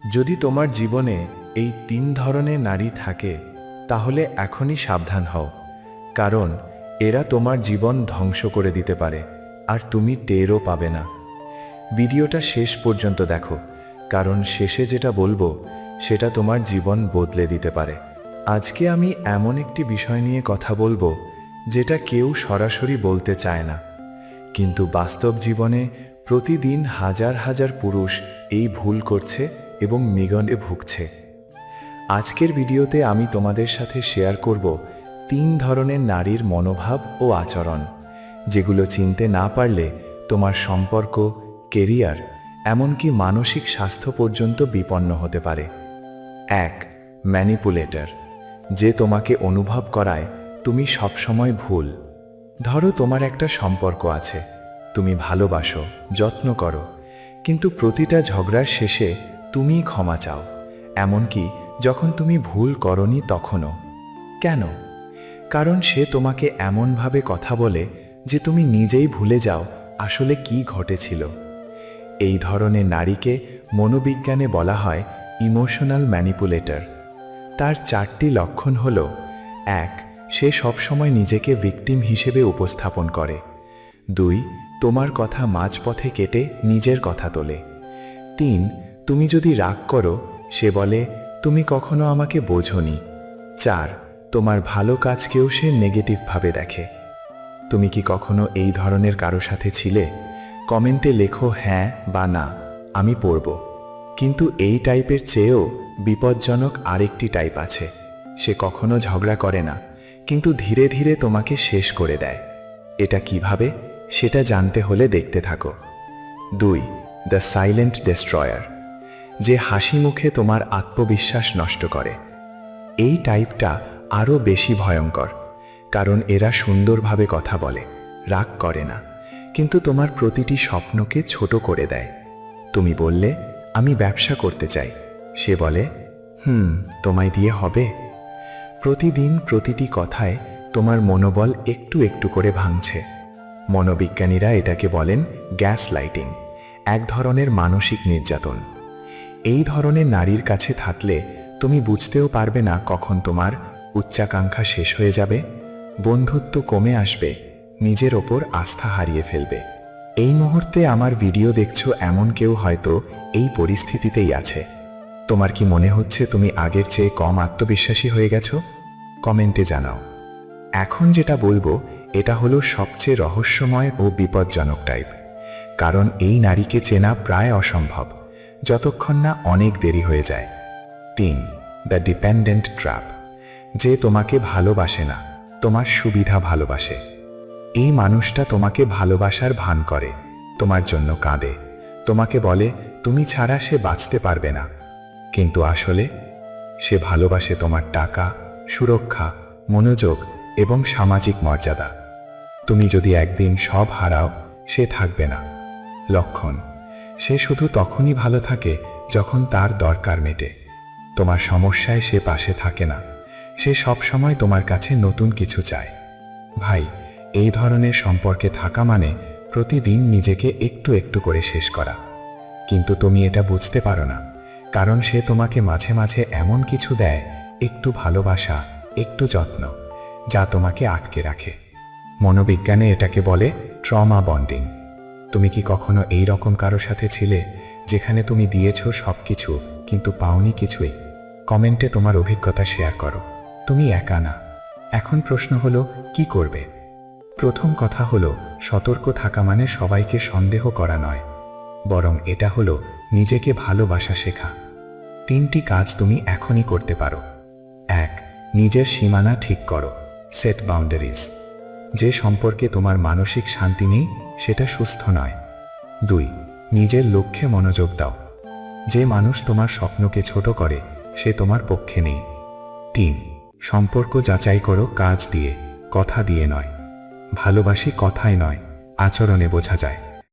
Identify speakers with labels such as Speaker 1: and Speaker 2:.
Speaker 1: যদি তোমার জীবনে এই তিন ধরনের নারী থাকে তাহলে এখনই সাবধান হও, কারণ এরা তোমার জীবন ধ্বংস করে দিতে পারে আর তুমি টেরও পাবে না। ভিডিওটা শেষ পর্যন্ত দেখো, কারণ শেষে যেটা বলবো সেটা তোমার জীবন বদলে দিতে পারে। আজকে আমি এমন একটি বিষয় নিয়ে কথা বলবো যেটা কেউ সরাসরি বলতে চায় না, কিন্তু বাস্তব জীবনে প্রতিদিন হাজার হাজার পুরুষ এই ভুল করছে এবং নিগণ্ডে ভুগছে। আজকের ভিডিওতে আমি তোমাদের সাথে শেয়ার করব তিন ধরনের নারীর মনোভাব ও আচরণ, যেগুলো চিনতে না পারলে তোমার সম্পর্ক, কেরিয়ার, এমনকি মানসিক স্বাস্থ্য পর্যন্ত বিপন্ন হতে পারে। 1. ম্যানিপুলেটর, যে তোমাকে অনুভব করায় তুমি সবসময় ভুল। ধরো তোমার একটা সম্পর্ক আছে, তুমি ভালোবাসো, যত্ন করো, কিন্তু প্রতিটা ঝগড়ার শেষে তুমিই ক্ষমা চাও, এমনকি যখন তুমি ভুল করনি তখনও। কেন? কারণ সে তোমাকে এমনভাবে কথা বলে যে তুমি নিজেই ভুলে যাও আসলে কি ঘটেছিল। এই ধরনের নারীকে মনোবিজ্ঞানে বলা হয় ইমোশনাল ম্যানিপুলেটর। তার 4টি লক্ষণ হল: 1. সে সবসময় নিজেকে ভিকটিম হিসেবে উপস্থাপন করে। 2. তোমার কথা মাঝপথে কেটে নিজের কথা তোলে। 3. তুমি যদি রাগ করো, সে বলে তুমি কখনো আমাকে বোঝোনি। 4. তোমার ভালো কাজকেও সে নেগেটিভভাবে দেখে। তুমি কি কখনো এই ধরনের কারো সাথে ছিলে? কমেন্টে লেখো হ্যাঁ বা না, আমি পড়ব। কিন্তু এই টাইপের চেয়েও বিপজ্জনক আরেকটি টাইপ আছে। সে কখনো ঝগড়া করে না, কিন্তু ধীরে ধীরে তোমাকে শেষ করে দেয়। এটা কিভাবে, সেটা জানতে হলে দেখতে থাকো। 2. দ্য সাইলেন্ট ডেস্ট্রয়ার, যে হাসি মুখে তোমার আত্মবিশ্বাস নষ্ট করে। এই টাইপটা আরও বেশি ভয়ঙ্কর, কারণ এরা সুন্দরভাবে কথা বলে, রাগ করে না, কিন্তু তোমার প্রতিটি স্বপ্নকে ছোট করে দেয়। তুমি বললে আমি ব্যবসা করতে চাই, সে বলে তোমায় দিয়ে হবে। প্রতিদিন প্রতিটি কথায় তোমার মনোবল একটু একটু করে ভাঙছে। মনোবিজ্ঞানীরা এটাকে বলেন গ্যাস লাইটিং, এক ধরনের মানসিক নির্যাতন। এই ধরনের নারীর কাছে থাকলে তুমি বুঝতেও পারবে না কখন তোমার উচ্চাকাঙ্ক্ষা শেষ হয়ে যাবে, বন্ধুত্ব কমে আসবে, নিজের ওপর আস্থা হারিয়ে ফেলবে। এই মুহূর্তে আমার ভিডিও দেখছো এমন কেউ হয়তো এই পরিস্থিতিতেই আছে। তোমার কি মনে হচ্ছে তুমি আগের চেয়ে কম আত্মবিশ্বাসী হয়ে গেছো? কমেন্টে জানাও। এখন যেটা বলবো এটা হলো সবচেয়ে রহস্যময় ও বিপজ্জনক টাইপ, কারণ এই নারীকে চেনা প্রায় অসম্ভব যতক্ষণ না অনেক দেরি হয়ে যায়। 3. দ্য ডিপেন্ডেন্ট ট্র্যাপ, যে তোমাকে ভালোবাসে না, তোমার সুবিধা ভালোবাসে। এই মানুষটা তোমাকে ভালোবাসার ভান করে, তোমার জন্য কাঁদে, তোমাকে বলে তুমি ছাড়া সে বাঁচতে পারবে না, কিন্তু আসলে সে ভালোবাসে তোমার টাকা, সুরক্ষা, মনোযোগ এবং সামাজিক মর্যাদা। তুমি যদি একদিন সব হারাও, সে থাকবে না। লক্ষণ: সে শুধু তখনই ভালো থাকে যখন তার দরকার মেটে। তোমার সমস্যায় সে পাশে থাকে না, সে সব সময় তোমার কাছে নতুন কিছু চায়। ভাই, এই ধরনের সম্পর্কে থাকা মানে প্রতিদিন নিজেকে একটু একটু করে শেষ করা। কিন্তু তুমি এটা বুঝতে পারো না, কারণ সে তোমাকে মাঝে মাঝে এমন কিছু দেয়, একটু ভালোবাসা, একটু যত্ন, যা তোমাকে আটকে রাখে। মনোবিজ্ঞানে এটাকে বলে ট্রমা বন্ডিং। তুমি কি কখনো এই রকম কারো সাথে ছিলে, যেখানে তুমি দিয়েছো সবকিছু কিন্তু পাওনি কিছুই? কমেন্টে তোমার অভিজ্ঞতা শেয়ার করো। তুমি একা না। এখন প্রশ্ন হলো, কি করবে? প্রথম কথা হলো, সতর্ক থাকা মানে সবাইকে সন্দেহ করা নয়, বরং এটা হলো নিজেকে ভালোবাসা শেখা। 3টি কাজ তুমি এখনই করতে পারো। 1. নিজের সীমানা ঠিক করো, সেট বাউন্ডারিজ। যে সম্পর্কে তোমার মানসিক শান্তি নেই, সেটা সুস্থ নয়। 2. নিজের লক্ষ্যে মনোযোগ দাও। যে মানুষ তোমার স্বপ্নকে ছোট করে, সে তোমার পক্ষে নেই। 3. সম্পর্ক যাচাই করো কাজ দিয়ে, কথা দিয়ে নয়। ভালোবাসি কথায় নয়, আচরণে বোঝা যায়।